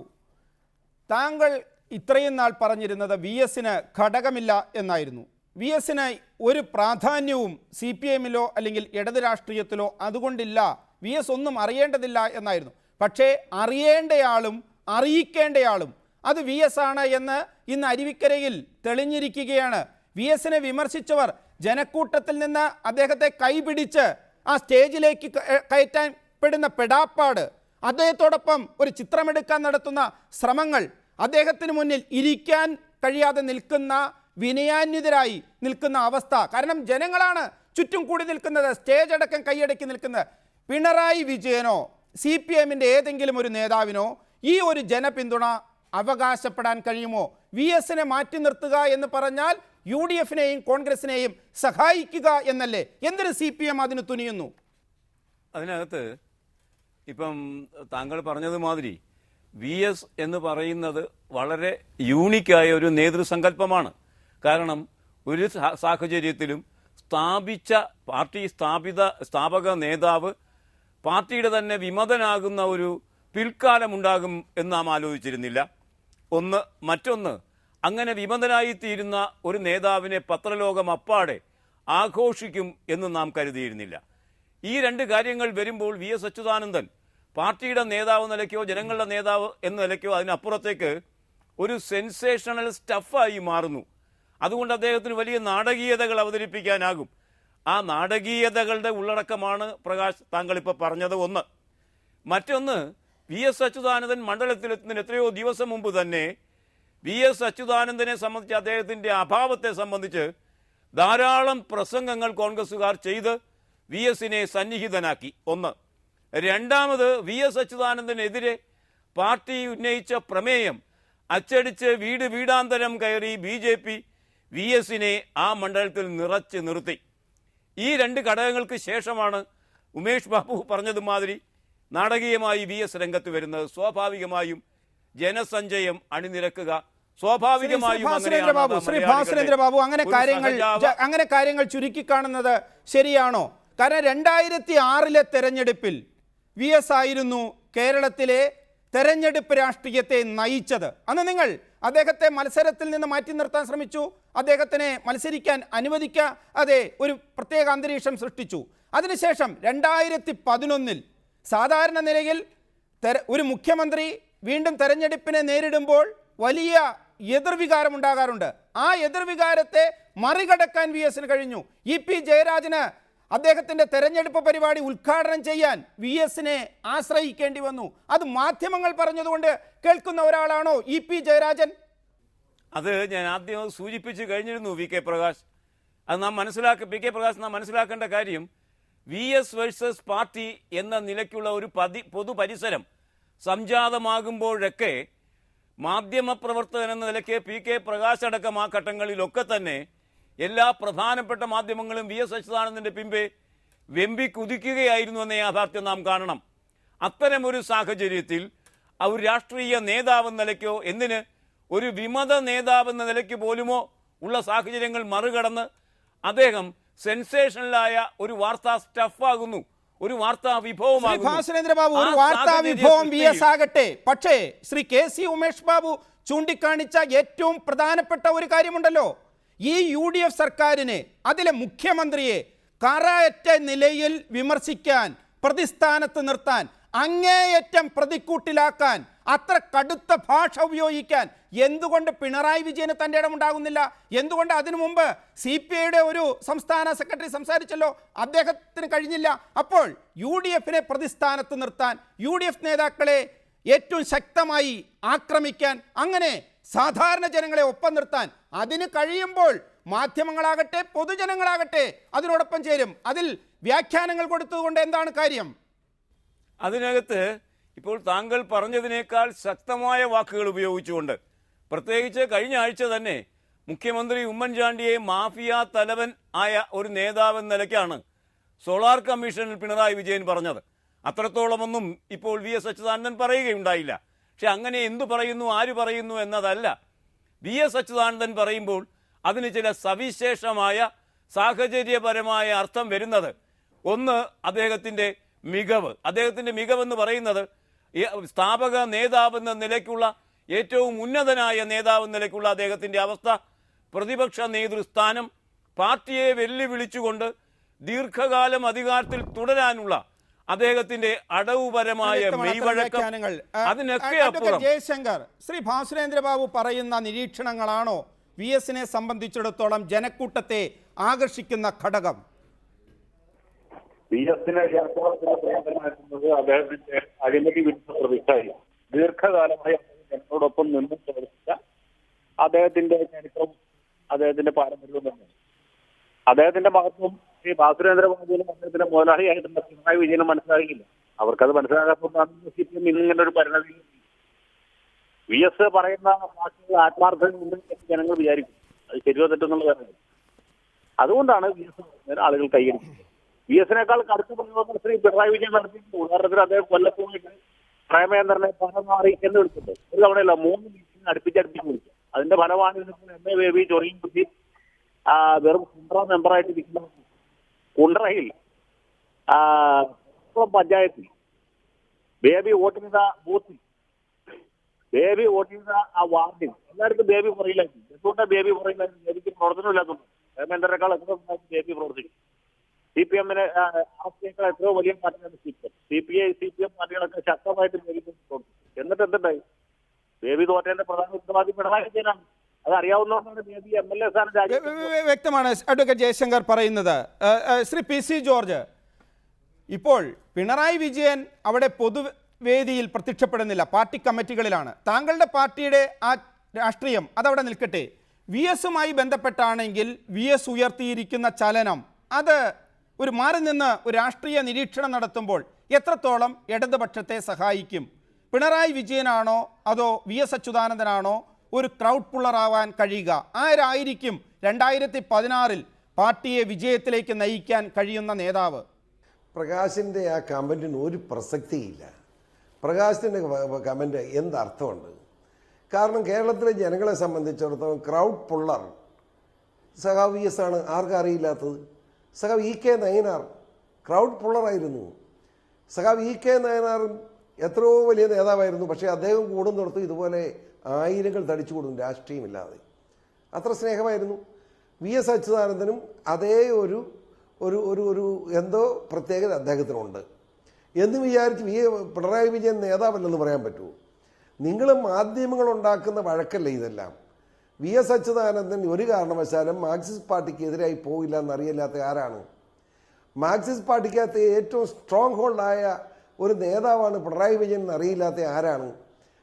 താങ്കൾ ഇത്രയും നാൾ പറഞ്ഞിരുന്നത് VS-ന് ഘടകമില്ല എന്നായിരുന്നു. VS-ന് ഒരു പ്രാധാന്യവും CPM-ലോ അല്ലെങ്കിൽ ഇടത് രാഷ്ട്രീയത്തിലോ അതുകൊണ്ടില്ല, VS ഒന്നും അറിയേണ്ടതില്ല എന്നായിരുന്നു. പക്ഷേ അറിയേണ്ടയാളും അറിയിക്കേണ്ടയാളും അത് VS ആണ് എന്ന് ഇന്ന് അരുവിക്കരയിൽ തെളിഞ്ഞിരിക്കുകയാണ്. VS-നെ വിമർശിച്ചവർ ജനക്കൂട്ടത്തിൽ നിന്ന് അദ്ദേഹത്തെ കൈപിടിച്ച് ആ സ്റ്റേജിലേക്ക് കയറ്റാൻ പെടുന്ന പെടാപ്പാട്, അദ്ദേഹത്തോടൊപ്പം ഒരു ചിത്രമെടുക്കാൻ നടത്തുന്ന ശ്രമങ്ങൾ, അദ്ദേഹത്തിന് മുന്നിൽ ഇരിക്കാൻ കഴിയാതെ നിൽക്കുന്ന വിനയാന്വിതരായി നിൽക്കുന്ന അവസ്ഥ. കാരണം ജനങ്ങളാണ് ചുറ്റും കൂടി നിൽക്കുന്നത്, സ്റ്റേജ് അടക്കം കൈയടക്കി നിൽക്കുന്നത്. പിണറായി വിജയനോ CPM-ൻ്റെ ഏതെങ്കിലും ഒരു നേതാവിനോ ഈ ഒരു ജനപിന്തുണ അവകാശപ്പെടാൻ കഴിയുമോ? VS-നെ മാറ്റി നിർത്തുക എന്ന് പറഞ്ഞാൽ UDF-നെയും കോൺഗ്രസിനെയും സഹായിക്കുക എന്നല്ലേ? എന്തൊരു CPM അതിന് തുനിയുന്നു? അതിനകത്ത് ഇപ്പം താങ്കൾ പറഞ്ഞതുമാതിരി VS എന്ന് പറയുന്നത് വളരെ യൂണിക്കായ ഒരു നേതൃസങ്കല്പമാണ്. കാരണം ഒരു സാഹചര്യത്തിലും സ്ഥാപക നേതാവ് പാർട്ടിയുടെ തന്നെ വിമതനാകുന്ന ഒരു പിൽക്കാലമുണ്ടാകും എന്ന് നാം ആലോചിച്ചിരുന്നില്ല. മറ്റൊന്ന് അങ്ങനെ വിമതനായിത്തീരുന്ന ഒരു നേതാവിനെ പത്രലോകം അപ്പാടെ ആഘോഷിക്കും എന്ന് നാം കരുതിയിരുന്നില്ല. ഈ രണ്ട് കാര്യങ്ങൾ വരുമ്പോൾ VS അച്യുതാനന്ദൻ പാർട്ടിയുടെ നേതാവ് നിലയ്ക്കോ ജനങ്ങളുടെ നേതാവ് എന്ന നിലയ്ക്കോ അതിനപ്പുറത്തേക്ക് ഒരു സെൻസേഷണൽ സ്റ്റഫായി മാറുന്നു. അതുകൊണ്ട് അദ്ദേഹത്തിന് വലിയ നാടകീയതകൾ അവതരിപ്പിക്കാനാകും. ആ നാടകീയതകളുടെ ഉള്ളടക്കമാണ് പ്രകാശ് താങ്കളിപ്പോൾ പറഞ്ഞത്. മറ്റൊന്ന് VS അച്യുതാനന്ദൻ മണ്ഡലത്തിലെത്തുന്നതിന് എത്രയോ ദിവസം മുമ്പ് തന്നെ VS അച്യുതാനന്ദനെ സംബന്ധിച്ച് അദ്ദേഹത്തിൻ്റെ അഭാവത്തെ സംബന്ധിച്ച് ധാരാളം പ്രസംഗങ്ങൾ കോൺഗ്രസ്സുകാർ ചെയ്ത് VSനെ സന്നിഹിതനാക്കി. രണ്ടാമത് VS അച്യുതാനന്ദനെതിരെ പാർട്ടി ഉന്നയിച്ച പ്രമേയം അച്ചടിച്ച് വീടാന്തരം കയറി BJP VSനെ ആ മണ്ഡലത്തിൽ നിറച്ച് നിർത്തി. ഈ രണ്ട് ഘടകങ്ങൾക്ക് ശേഷമാണ് ഉമേഷ് ബാബു പറഞ്ഞതുമാതിരി നാടകീയമായി VS രംഗത്ത് വരുന്നത്. സ്വാഭാവികമായും ജനസഞ്ചയം അണിനിരക്കുക സ്വാഭാവികമായും ശ്രീ ഭാസ്കരേന്ദ്രബാബു അങ്ങനെ കാര്യങ്ങൾ ചുരുക്കി കാണുന്നത് ശരിയാണോ? കാരണം 2006 തെരഞ്ഞെടുപ്പിൽ VS ആയിരുന്നു കേരളത്തിലെ തെരഞ്ഞെടുപ്പ് രാഷ്ട്രീയത്തെ നയിച്ചത്. അന്ന് നിങ്ങൾ അദ്ദേഹത്തെ മത്സരത്തിൽ നിന്ന് മാറ്റി നിർത്താൻ ശ്രമിച്ചു, അദ്ദേഹത്തിനെ മത്സരിക്കാൻ അനുവദിക്കാതെ ഒരു പ്രത്യേക അന്തരീക്ഷം സൃഷ്ടിച്ചു. അതിനുശേഷം 2011 സാധാരണ നിലയിൽ ഒരു മുഖ്യമന്ത്രി വീണ്ടും തെരഞ്ഞെടുപ്പിനെ നേരിടുമ്പോൾ വലിയ എതിർവികാരം ഉണ്ടാകാറുണ്ട്. ആ എതിർവികാരത്തെ മറികടക്കാൻ VSന് കഴിഞ്ഞു. EP ജയരാജന് അദ്ദേഹത്തിൻ്റെ തെരഞ്ഞെടുപ്പ് പരിപാടി ഉദ്ഘാടനം ചെയ്യാൻ VSനെ ആശ്രയിക്കേണ്ടി വന്നു. അത് മാധ്യമങ്ങൾ പറഞ്ഞതുകൊണ്ട് കേൾക്കുന്ന ഒരാളാണോ EP ജയരാജൻ? അത് ഞാൻ ആദ്യം സൂചിപ്പിച്ച് കഴിഞ്ഞിരുന്നു PK പ്രകാശ്. അത് നാം മനസ്സിലാക്കേണ്ട കാര്യം VS വേഴ്സസ് പാർട്ടി എന്ന നിലയ്ക്കുള്ള ഒരു പൊതുപരിസരം സംജാതമാകുമ്പോഴൊക്കെ മാധ്യമപ്രവർത്തകൻ എന്ന നിലയ്ക്ക് PK പ്രകാശ് അടക്കം ആ ഘട്ടങ്ങളിലൊക്കെ തന്നെ എല്ലാ പ്രധാനപ്പെട്ട മാധ്യമങ്ങളും VS അച്യുതാനന്ദൻ്റെ പിമ്പെ വെമ്പി കുതിക്കുകയായിരുന്നു എന്ന യാഥാർത്ഥ്യം നാം കാണണം. അത്തരമൊരു സാഹചര്യത്തിൽ ഒരു രാഷ്ട്രീയ നേതാവെന്ന നിലയ്ക്കോ ഒരു വിമത നേതാവെന്ന നിലയ്ക്ക് പോലുമോ ഉള്ള സാഹചര്യങ്ങൾ മറികടന്ന് അദ്ദേഹം സെൻസേഷണലായ ഒരു വാർത്താ സ്റ്റഫാകുന്നു, ഒരു വാർത്താ വിഭവമാകുന്നു. ഭാസ്കരേന്ദ്രബാബു, ഒരു വാർത്താ വിഭവം VS ആകട്ടെ, പക്ഷേ ശ്രീ KC ഉമേഷ് ബാബു ചൂണ്ടിക്കാണിച്ച ഏറ്റവും പ്രധാനപ്പെട്ട ഒരു കാര്യമുണ്ടല്ലോ, ഈ UDF സർക്കാരിനെ, അതിലെ മുഖ്യമന്ത്രിയെ കറയറ്റ നിലയിൽ വിമർശിക്കാൻ, പ്രതിസ്ഥാനത്ത് നിർത്താൻ, അങ്ങേയറ്റം പ്രതിക്കൂട്ടിലാക്കാൻ, അത്ര കടുത്ത ഭാഷ ഉപയോഗിക്കാൻ എന്തുകൊണ്ട് പിണറായി വിജയന് തൻ്റെ ഇടമുണ്ടാകുന്നില്ല? എന്തുകൊണ്ട് അതിനു മുമ്പ് CPIയുടെ ഒരു സംസ്ഥാന സെക്രട്ടറി സംസാരിച്ചല്ലോ, അദ്ദേഹത്തിന് കഴിഞ്ഞില്ല? അപ്പോൾ UDFനെ പ്രതിസ്ഥാനത്ത് നിർത്താൻ, UDF നേതാക്കളെ ഏറ്റവും ശക്തമായി ആക്രമിക്കാൻ, അങ്ങനെ സാധാരണ ജനങ്ങളെ ഒപ്പം നിർത്താൻ അതിന് കഴിയുമ്പോൾ മാധ്യമങ്ങളാകട്ടെ പൊതുജനങ്ങളാകട്ടെ അതിനോടൊപ്പം ചേരും. അതിൽ വ്യാഖ്യാനങ്ങൾ കൊടുത്തതുകൊണ്ട് എന്താണ് കാര്യം? അതിനകത്ത് ഇപ്പോൾ താങ്കൾ പറഞ്ഞതിനേക്കാൾ ശക്തമായ വാക്കുകൾ ഉപയോഗിച്ചുകൊണ്ട്, പ്രത്യേകിച്ച് കഴിഞ്ഞ ആഴ്ച തന്നെ മുഖ്യമന്ത്രി ഉമ്മൻചാണ്ടിയെ മാഫിയ തലവൻ ആയ ഒരു നേതാവെന്ന നിലയ്ക്കാണ് സോളാർ കമ്മീഷനിൽ പിണറായി വിജയൻ പറഞ്ഞത്. അത്രത്തോളമൊന്നും ഇപ്പോൾ VS അച്യുതാനന്ദൻ പറയുകയുണ്ടായില്ല. പക്ഷെ അങ്ങനെ എന്തു പറയുന്നു, ആര് പറയുന്നു എന്നതല്ല. VS അച്യുതാനന്ദൻ പറയുമ്പോൾ അതിന് ചില സവിശേഷമായ സാഹചര്യപരമായ അർത്ഥം വരുന്നത്. അദ്ദേഹത്തിൻ്റെ മികവെന്ന് പറയുന്നത് സ്ഥാപക നേതാവെന്ന നിലയ്ക്കുള്ള ഏറ്റവും ഉന്നതനായ നേതാവെന്ന നിലയ്ക്കുള്ള അദ്ദേഹത്തിൻ്റെ അവസ്ഥ, പ്രതിപക്ഷ നേതൃസ്ഥാനം, പാർട്ടിയെ വെല്ലുവിളിച്ചുകൊണ്ട് ദീർഘകാലം അധികാരത്തിൽ തുടരാനുള്ള അദ്ദേഹത്തിന്റെ അടവുപരമായ മെയ്വഴക്കം, അതിനൊക്കെ അപ്പുറം ജയശങ്കർ, ശ്രീ ഭാസ്കരേന്ദ്രബാബു പറയുന്ന നിരീക്ഷണങ്ങളാണോ VSനെ സംബന്ധിച്ചിടത്തോളം ജനക്കൂട്ടത്തെ ആകർഷിക്കുന്ന ഘടകം? VSനെ അദ്ദേഹത്തിന്റെ അഴിമതി വിരുദ്ധ പ്രതിച്ഛായ ദീർഘകാലമായി ജനത്തോടൊപ്പം നിന്ന് പ്രവർത്തിച്ച അദ്ദേഹത്തിന്റെ ചരിത്രവും അദ്ദേഹത്തിന്റെ പാരമ്പര്യവും തന്നെ. അദ്ദേഹത്തിന്റെ മഹത്വം ഈ ഭാസ്കരേന്ദ്രബാബുവിനും അദ്ദേഹത്തിന്റെ മുതലാളിയായിട്ടുള്ള പിണറായി വിജയനും മനസ്സിലാക്കിയില്ല. അവർക്കത് മനസ്സിലാക്കാത്തതുകൊണ്ടാണ് ഇങ്ങനെ ഒരു പരിണതി. VS പറയുന്ന ഭാഷയിൽ ആത്മാർത്ഥതയുണ്ട് എന്ന് ജനങ്ങൾ വിചാരിക്കും. അത് ശരിയോ തെറ്റെന്നുള്ള കാര്യമില്ല. അതുകൊണ്ടാണ് VS ആളുകൾ കൈയടിക്കുന്നത്. VSനേക്കാൾ കടുത്ത പ്രയോഗങ്ങൾ ശ്രീ പിണറായി വിജയൻ നടത്തിയിട്ടുണ്ട്. ഉദാഹരണത്തിന് അദ്ദേഹം കൊല്ലത്ത് പോയിട്ട് പ്രേമേന്ദ്രനെ പരമാറി എന്ന് വിളിച്ചിട്ടുണ്ട്. ഒരു തവണയല്ല 3 മീറ്റിംഗ് അടുപ്പിച്ച് വിളിച്ചു. അതിന്റെ ഫലമാണ് എം എ ബേബി ചൊറിയും കുത്തി വെറും കുണ്ട്ര മെമ്പറായിട്ട് ഇരിക്കുന്ന കുണ്ട്രയിൽ പഞ്ചായത്തിൽ ബേബി വോട്ട് ചെയ്ത ബൂത്തിൽ ബേബി വോട്ട് ചെയ്ത ആ വാർഡിൽ എല്ലായിടത്തും ബേബി പുറയിലായിരുന്നു. എന്തുകൊണ്ടാണ് ബേബി പുറയിലായിരുന്നു? ബേബിക്ക് പ്രവർത്തനമില്ലാത്തതുകൊണ്ട്. പ്രേമേന്ദ്രനേക്കാൾ എത്രയോ ബേബി പ്രവർത്തിക്കും. CPM-നെ ആർക്കേക്കാൾ എത്രയോ വലിയ പാർട്ടിയാണ് CPM. CPI CPM പാർട്ടികളൊക്കെ ശക്തമായിട്ട് ബേബി പ്രവർത്തിക്കും. എന്നിട്ട് എന്തുണ്ടായി? ബേബി തോറ്റേന്റെ പ്രധാന ഉത്തരവാദി പിണറായി വിജയനാണ്. അത് അറിയാവുന്നതുകൊണ്ടാണ് ബേബി MLA സ്ഥാനം വ്യക്തമാണ് അഡ്വക്കേറ്റ് ജയശങ്കർ പറയുന്നത്. ശ്രീ PC ജോർജ്, ഇപ്പോൾ പിണറായി വിജയൻ അവിടെ പൊതുവേദിയിൽ പ്രത്യക്ഷപ്പെടുന്നില്ല, പാർട്ടി കമ്മിറ്റികളിലാണ്. താങ്കളുടെ പാർട്ടിയുടെ ആ രാഷ്ട്രീയം അതവിടെ നിൽക്കട്ടെ. VS-മായി ബന്ധപ്പെട്ടാണെങ്കിൽ VS ഉയർത്തിയിരിക്കുന്ന ചലനം അത് ഒരു മാറി നിന്ന് ഒരു രാഷ്ട്രീയ നിരീക്ഷണം നടത്തുമ്പോൾ എത്രത്തോളം ഇടതുപക്ഷത്തെ സഹായിക്കും? പിണറായി വിജയനാണോ അതോ VS അച്യുതാനന്ദനാണോ ഒരു ക്രൗഡ് പുള്ളറാവാൻ കഴിയുക? ആരായിരിക്കും 2016 പാർട്ടിയെ വിജയത്തിലേക്ക് നയിക്കാൻ കഴിയുന്ന നേതാവ്? പ്രകാശിൻ്റെ ആ കമൻറ്റിന് ഒരു പ്രസക്തിയില്ല. പ്രകാശിൻ്റെ കമൻറ്റ് എന്തർത്ഥമുണ്ട്? കാരണം കേരളത്തിലെ ജനങ്ങളെ സംബന്ധിച്ചിടത്തോളം ക്രൗഡ് പുള്ളർ സഖാവ് VS ആണ്. ആർക്കും അറിയില്ലാത്തത്? സഖാവ് EK നയനാർ ക്രൗഡ് പുള്ളറായിരുന്നു. സഖാവ് EK നയനാറും എത്രയോ വലിയ നേതാവായിരുന്നു. പക്ഷേ അദ്ദേഹം കൂടുന്നിടത്ത് ഇതുപോലെ ആയിരങ്ങൾ തടിച്ചുകൂടും രാഷ്ട്രീയമില്ലാതെ. അത്ര സ്നേഹമായിരുന്നു. VS അച്യുതാനന്ദനും അതേ ഒരു ഒരു ഒരു ഒരു എന്തോ പ്രത്യേകത അദ്ദേഹത്തിനുണ്ട് എന്ന് വിചാരിച്ച് പിണറായി വിജയൻ നേതാവല്ലെന്ന് പറയാൻ പറ്റുമോ? നിങ്ങൾ മാധ്യമങ്ങളുണ്ടാക്കുന്ന വഴക്കല്ലേ ഇതെല്ലാം. VS അച്യുതാനന്ദൻ ഒരു കാരണവശാലും മാർക്സിസ്റ്റ് പാർട്ടിക്ക് എതിരായി പോയില്ല എന്നറിയില്ലാത്ത ആരാണ്? മാർക്സിസ്റ്റ് പാർട്ടിക്കകത്ത് ഏറ്റവും സ്ട്രോങ് ഹോൾഡായ ഒരു നേതാവാണ് പിണറായി വിജയൻ എന്നറിയില്ലാത്ത ആരാണ്?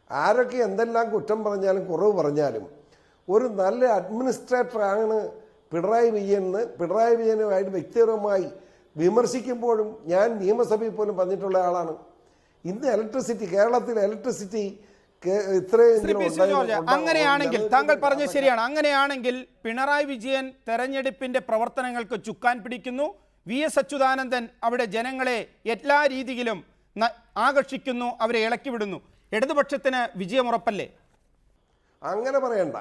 ആരൊക്കെ എന്തെല്ലാം കുറ്റം പറഞ്ഞാലും കുറവ് പറഞ്ഞാലും ഒരു നല്ല അഡ്മിനിസ്ട്രേറ്ററാണ് പിണറായി വിജയനെന്ന് പിണറായി വിജയനുമായിട്ട് വ്യക്തിപരമായി വിമർശിക്കുമ്പോഴും ഞാൻ നിയമസഭയിൽ പോലും പറഞ്ഞിട്ടുള്ള ആളാണ്. ഇന്ന് ഇലക്ട്രിസിറ്റി, കേരളത്തിലെ ഇലക്ട്രിസിറ്റി അങ്ങനെയാണെങ്കിൽ താങ്കൾ പറഞ്ഞത് ശരിയാണ്. അങ്ങനെയാണെങ്കിൽ പിണറായി വിജയൻ തെരഞ്ഞെടുപ്പിന്റെ പ്രവർത്തനങ്ങൾക്ക് ചുക്കാൻ പിടിക്കുന്നു, VS അച്യുതാനന്ദൻ അവിടെ ജനങ്ങളെ എല്ലാ രീതിയിലും ആകർഷിക്കുന്നു, അവരെ ഇളക്കി വിടുന്നു. ഇടതുപക്ഷത്തിന് വിജയമുറപ്പല്ലേ? അങ്ങനെ പറയണ്ട.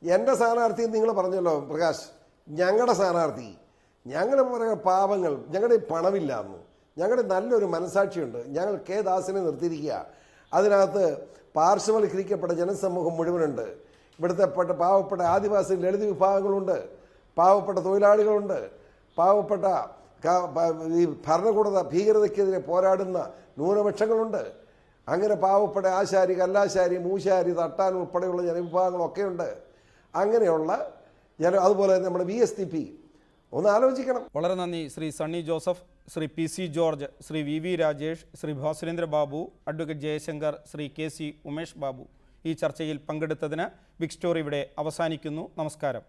എൻ്റെ സ്ഥാനാർത്ഥി നിങ്ങൾ പറഞ്ഞല്ലോ പ്രകാശ്, ഞങ്ങളുടെ സ്ഥാനാർത്ഥി, ഞങ്ങൾ പറയുന്ന പാവങ്ങൾ, ഞങ്ങളുടെ പണമില്ല എന്ന്, ഞങ്ങളുടെ നല്ലൊരു മനസാക്ഷിയുണ്ട്. ഞങ്ങൾ K ദാസിനെ നിർത്തിയിരിക്കുക. അതിനകത്ത് പാർശ്വവൽക്കരിക്കപ്പെട്ട ജനസമൂഹം മുഴുവനുണ്ട്. ഇവിടുത്തെ പാവപ്പെട്ട ആദിവാസി ലളിത വിഭാഗങ്ങളുണ്ട്, പാവപ്പെട്ട തൊഴിലാളികളുണ്ട്, പാവപ്പെട്ട ഈ ഭരണകൂട ഭീകരതയ്ക്കെതിരെ പോരാടുന്ന ന്യൂനപക്ഷങ്ങളുണ്ട്. അങ്ങനെ പാവപ്പെട്ട ആശാരി, കല്ലാശാരി, മൂശാരി, തട്ടാൻ ഉൾപ്പെടെയുള്ള ജനവിഭാഗങ്ങളൊക്കെ ഉണ്ട്. അങ്ങനെയുള്ള അതുപോലെ നമ്മുടെ VSDP ഒന്ന് ആലോചിക്കണം. വളരെ നന്ദി Shri Sunny Joseph, Shri PC George, Shri VV Rajesh, Shri Bhasurendra Babu, advocate Jaishankar, Shri KC Umesh Babu ഈ ചർച്ചയിൽ പങ്കെടുത്തതിന് ബിഗ് സ്റ്റോറി ഇവിടെ അവസാനിക്കുന്നു. നമസ്കാരം.